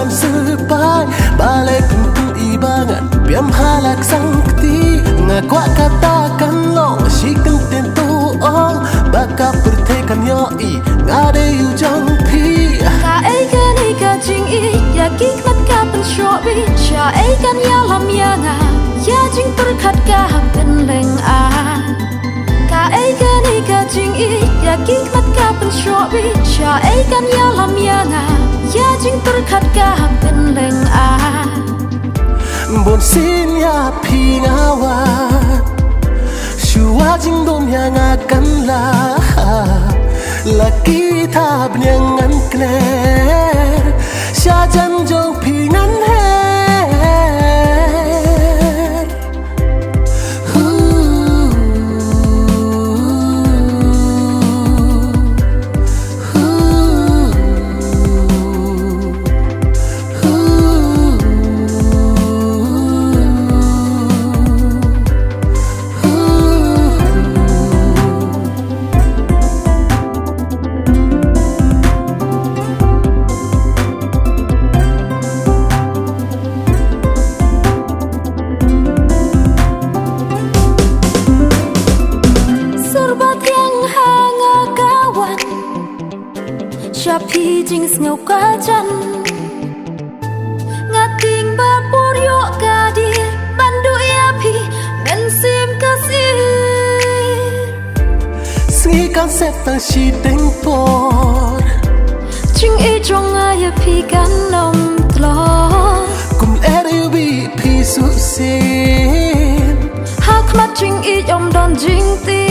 Sepai balai pintu ibangan piam halak sangti ngakwa katakan long sikan tentu ong baka pertekan yoi ngade yu jangpi ka kan ika jing I ya kikmat ka pen shobi sha kan ya lam ya nga ya jing terkat ka pen leng a ka kan ika jing I ya kikmat ka pen shobi sha kan ya lam ya nga ya jing terkat ka pen leng a bon sin ya pi ngawat shua jing dom yang akan laki tab nyangan kler sha jan jong pi ngan her Shapi jing ngau kajan ngating bapur yo kadir bandu yapi bensim kasir Sikan setang si tengpor jing jong ya pi kan nom tlor kum bi pi su sin hakmat jing om don jing ti